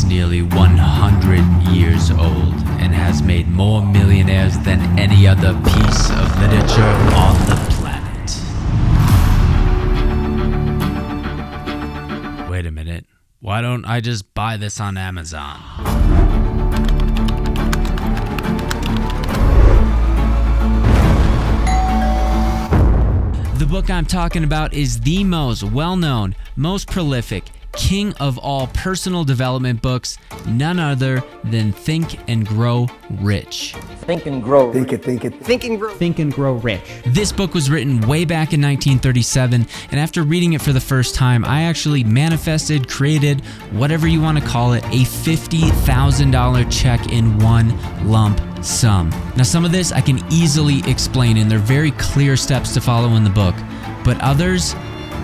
is nearly 100 years old and has made more millionaires than any other piece of literature on the planet. Wait a minute. Why don't I just buy this on Amazon? The book I'm talking about is the most well-known, most prolific, king of all personal development books, none other than Think and Grow Rich. Think and grow. Think and grow. Think and grow rich. This book was written way back in 1937, and after reading it for the first time, I actually manifested, created, whatever you want to call it, a $50,000 check in one lump sum. Now, some of this I can easily explain, and they're very clear steps to follow in the book, but others,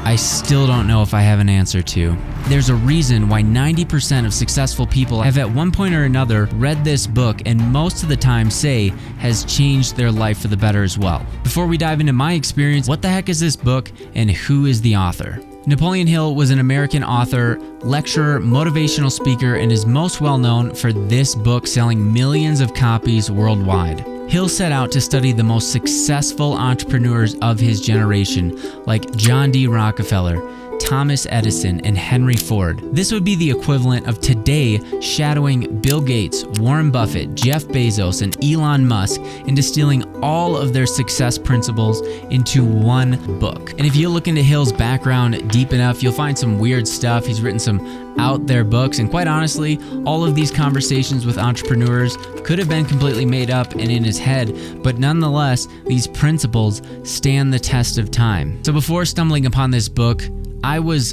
I still don't know if I have an answer to. There's a reason why 90% of successful people have at one point or another read this book, and most of the time say has changed their life for the better as well. Before we dive into my experience, what the heck is this book and who is the author? Napoleon Hill was an American author, lecturer, motivational speaker, and is most well known for this book selling millions of copies worldwide. Hill set out to study the most successful entrepreneurs of his generation, like John D. Rockefeller, Thomas Edison, and Henry Ford. This would be the equivalent of today shadowing Bill Gates, Warren Buffett, Jeff Bezos, and Elon Musk into stealing all of their success principles into one book. And if you look into Hill's background deep enough, you'll find some weird stuff. He's written some out there books, and quite honestly, all of these conversations with entrepreneurs could have been completely made up and in his head, but nonetheless, these principles stand the test of time. So before stumbling upon this book, I was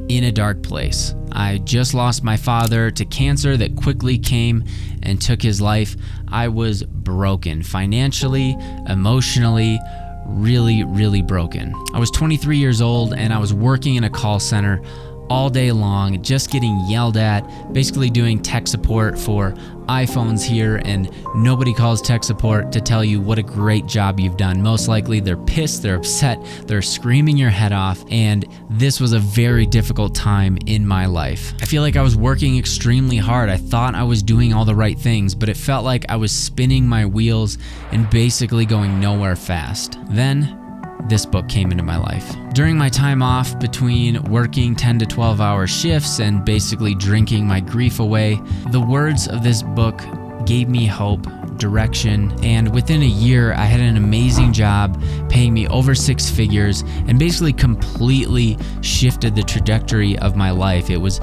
in a dark place. I just lost my father to cancer that quickly came and took his life. I was broken financially, emotionally, really broken. I was 23 years old and I was working in a call center all day long, just getting yelled at, basically doing tech support for iPhones here, and nobody calls tech support to tell you what a great job you've done. Most likely they're pissed, they're upset, they're screaming your head off, and this was a very difficult time in my life. I feel like I was working extremely hard. I thought I was doing all the right things, but it felt like I was spinning my wheels and basically going nowhere fast. Then this book came into my life. During my time off between working 10 to 12 hour shifts and basically drinking my grief away, the words of this book gave me hope, direction, and within a year I had an amazing job paying me over 6 figures and basically completely shifted the trajectory of my life. It was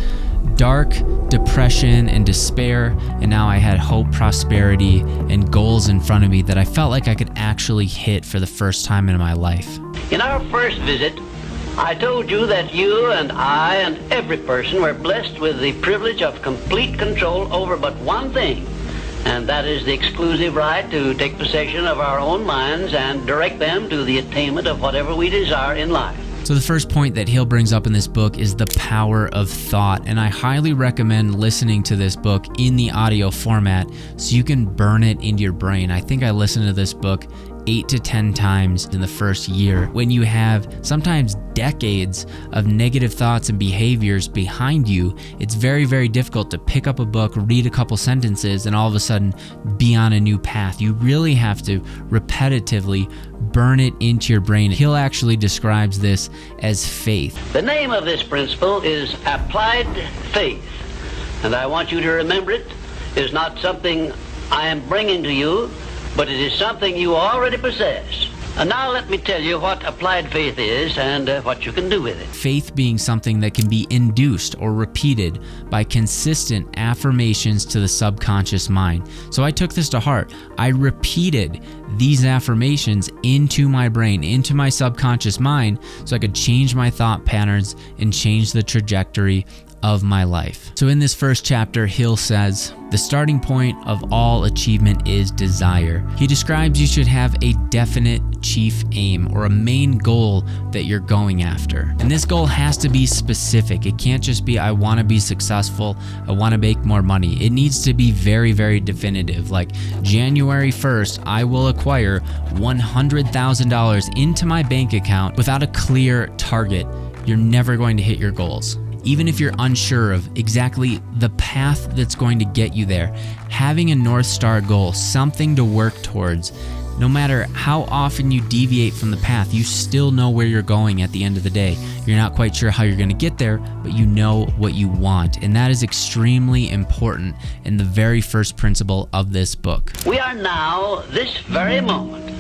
dark, depression, and despair, and now I had hope, prosperity, and goals in front of me that I felt like I could actually hit for the first time in my life. In our first visit, I told you that you and I and every person were blessed with the privilege of complete control over but one thing, and that is the exclusive right to take possession of our own minds and direct them to the attainment of whatever we desire in life. So the first point that Hill brings up in this book is the power of thought, and I highly recommend listening to this book in the audio format so you can burn it into your brain. I think I listened to this book 8 to 10 times in the first year. When you have sometimes decades of negative thoughts and behaviors behind you, it's very difficult to pick up a book, read a couple sentences, and all of a sudden be on a new path. You really have to repetitively burn it into your brain. Hill actually describes this as faith. The name of this principle is applied faith, and I want you to remember it is not something I am bringing to you, but it is something you already possess. And now let me tell you what applied faith is and what you can do with it. Faith being something that can be induced or repeated by consistent affirmations to the subconscious mind. So I took this to heart. I repeated these affirmations into my brain, into my subconscious mind, so I could change my thought patterns and change the trajectory of my life. So in this first chapter, Hill says, the starting point of all achievement is desire. He describes you should have a definite chief aim or a main goal that you're going after. And this goal has to be specific. It can't just be, I want to be successful, I want to make more money. It needs to be very definitive. Like January 1st, I will acquire $100,000 into my bank account. Without a clear target, you're never going to hit your goals. Even if you're unsure of exactly the path that's going to get you there, having a North Star goal, something to work towards, no matter how often you deviate from the path, you still know where you're going at the end of the day. You're not quite sure how you're going to get there, but you know what you want. And that is extremely important in the very first principle of this book. We are now, this very moment,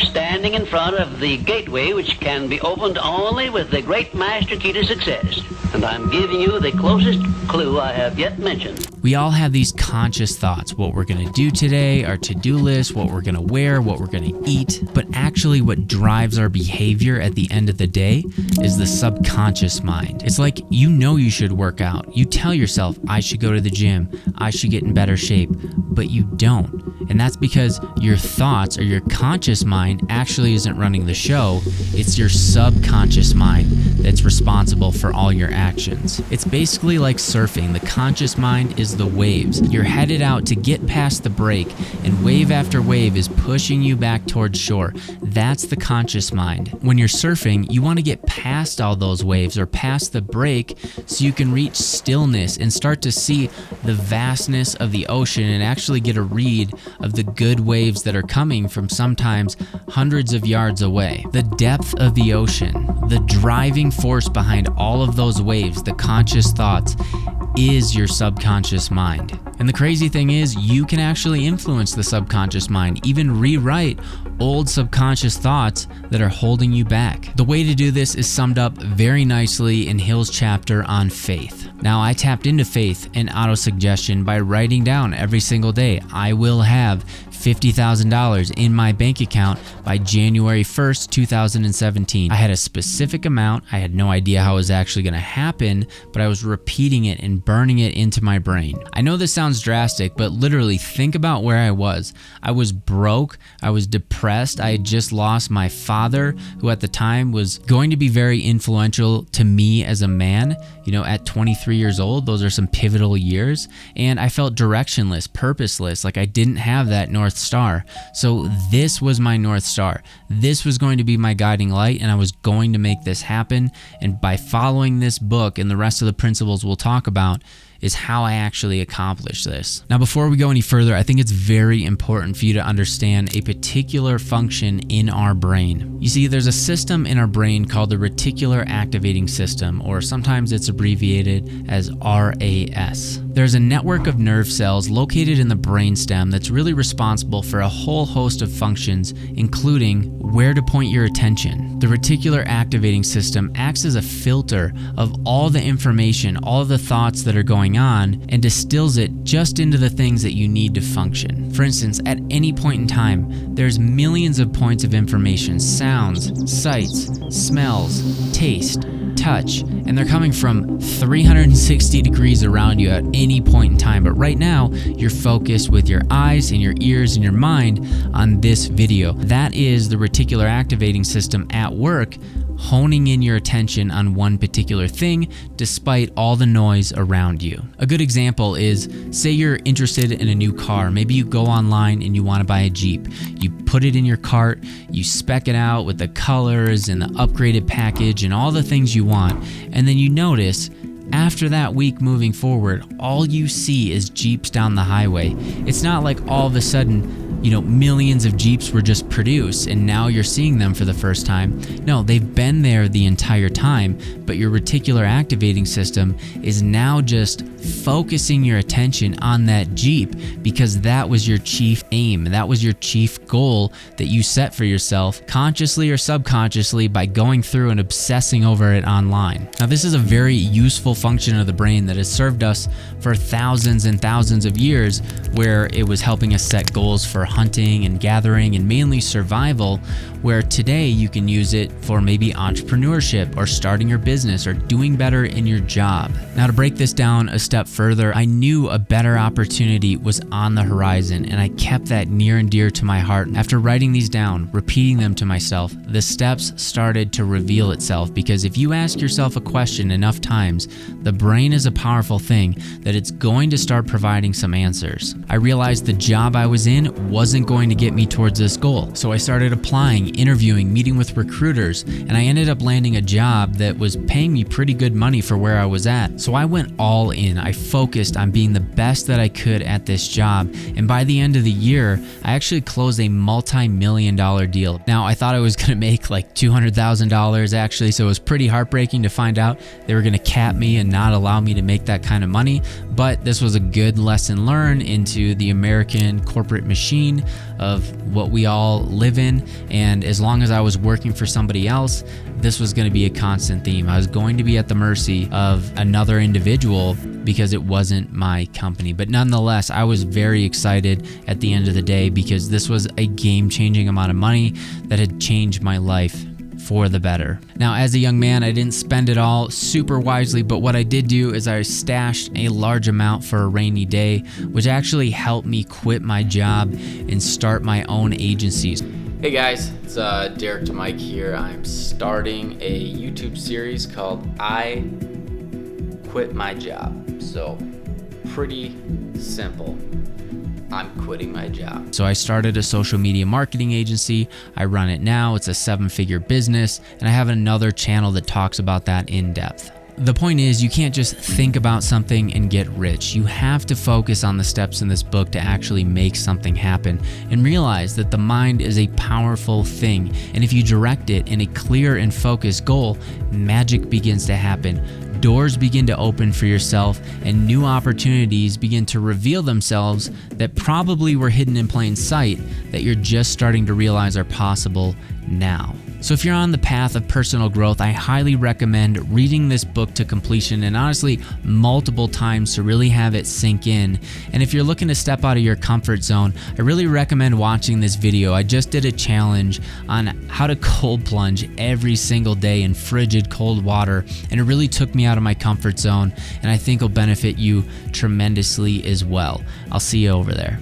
standing in front of the gateway which can be opened only with the great master key to success. And I'm giving you the closest clue I have yet mentioned. We all have these conscious thoughts, what we're going to do today, our to-do list, what we're going to wear, what we're going to eat. But actually what drives our behavior at the end of the day is the subconscious mind. It's like you know you should work out. You tell yourself, I should go to the gym, I should get in better shape, but you don't. And that's because your thoughts or your conscious mind actually isn't running the show. It's your subconscious mind that's responsible for all your actions. It's basically like surfing. The conscious mind is the waves. You're headed out to get past the break, and wave after wave is pushing you back towards shore. That's the conscious mind. When you're surfing, you want to get past all those waves or past the break so you can reach stillness and start to see the vastness of the ocean and actually get a read of the good waves that are coming from sometimes hundreds of yards away. The depth of the ocean, the driving force behind all of those waves, the conscious thoughts, is your subconscious mind. And the crazy thing is, you can actually influence the subconscious mind, even rewrite old subconscious thoughts that are holding you back. The way to do this is summed up very nicely in Hill's chapter on faith. Now, I tapped into faith and autosuggestion by writing down every single day, I will have $50,000 in my bank account by January 1st, 2017. I had a specific amount. I had no idea how it was actually going to happen, but I was repeating it and burning it into my brain. I know this sounds drastic, but literally think about where I was. I was broke. I was depressed. I had just lost my father, who at the time was going to be very influential to me as a man. You know, at 23 years old, those are some pivotal years. And I felt directionless, purposeless, like I didn't have that North Star. So this was my North Star. This was going to be my guiding light, and I was going to make this happen. And by following this book and the rest of the principles we'll talk about, is how I actually accomplish this. Now, before we go any further, I think it's very important for you to understand a particular function in our brain. You see, there's a system in our brain called the reticular activating system, or sometimes it's abbreviated as R.A.S. There's a network of nerve cells located in the brainstem that's really responsible for a whole host of functions, including where to point your attention. The reticular activating system acts as a filter of all the information, all the thoughts that are going on, and distills it just into the things that you need to function. For instance, at any point in time, there's millions of points of information, sounds, sights, smells, taste, touch, and they're coming from 360 degrees around you at any point in time. But right now, you're focused with your eyes and your ears and your mind on this video. That is the reticular activating system at work, honing in your attention on one particular thing despite all the noise around you. A good example is, say you're interested in a new car. Maybe you go online and you want to buy a Jeep. You put it in your cart, you spec it out with the colors and the upgraded package and all the things you want, and then you notice after that week moving forward, all you see is Jeeps down the highway. It's not like all of a sudden, millions of Jeeps were just produced and now you're seeing them for the first time. No, they've been there the entire time, but your reticular activating system is now just focusing your attention on that Jeep because that was your chief aim. That was your chief goal that you set for yourself, consciously or subconsciously, by going through and obsessing over it online. Now, this is a very useful function of the brain that has served us for thousands and thousands of years, where it was helping us set goals for hunting and gathering and mainly survival, where today you can use it for maybe entrepreneurship or starting your business or doing better in your job. Now, to break this down a step further, I knew a better opportunity was on the horizon, and I kept that near and dear to my heart. After writing these down, repeating them to myself, the steps started to reveal itself, because if you ask yourself a question enough times, the brain is a powerful thing that it's going to start providing some answers. I realized the job I was in wasn't going to get me towards this goal, so I started applying interviewing, meeting with recruiters, and I ended up landing a job that was paying me pretty good money for where I was at. So I went all in. I focused on being the best that I could at this job, and by the end of the year, I actually closed a multi-million-dollar deal. Now, I thought I was gonna make like $200,000 actually, so it was pretty heartbreaking to find out they were gonna cap me and not allow me to make that kind of money, but this was a good lesson learned into the American corporate machine of what we all live in, and as long as I was working for somebody else, this was going to be a constant theme. I was going to be at the mercy of another individual because it wasn't my company. But nonetheless, I was very excited at the end of the day because this was a game-changing amount of money that had changed my life for the better. Now, as a young man, I didn't spend it all super wisely, but what I did do is I stashed a large amount for a rainy day, which actually helped me quit my job and start my own agencies. Hey guys, it's Derek to Mike here. I'm starting a YouTube series called I Quit My Job. So, pretty simple. I'm quitting my job. So I started a social media marketing agency. I run it now. It's a 7-figure business, and I have another channel that talks about that in depth. The point is, you can't just think about something and get rich. You have to focus on the steps in this book to actually make something happen and realize that the mind is a powerful thing. And if you direct it in a clear and focused goal, magic begins to happen. Doors begin to open for yourself and new opportunities begin to reveal themselves that probably were hidden in plain sight that you're just starting to realize are possible now. So if you're on the path of personal growth, I highly recommend reading this book to completion and honestly multiple times to really have it sink in. And if you're looking to step out of your comfort zone, I really recommend watching this video. I just did a challenge on how to cold plunge every single day in frigid cold water, and it really took me out of my comfort zone, and I think will benefit you tremendously as well. I'll see you over there.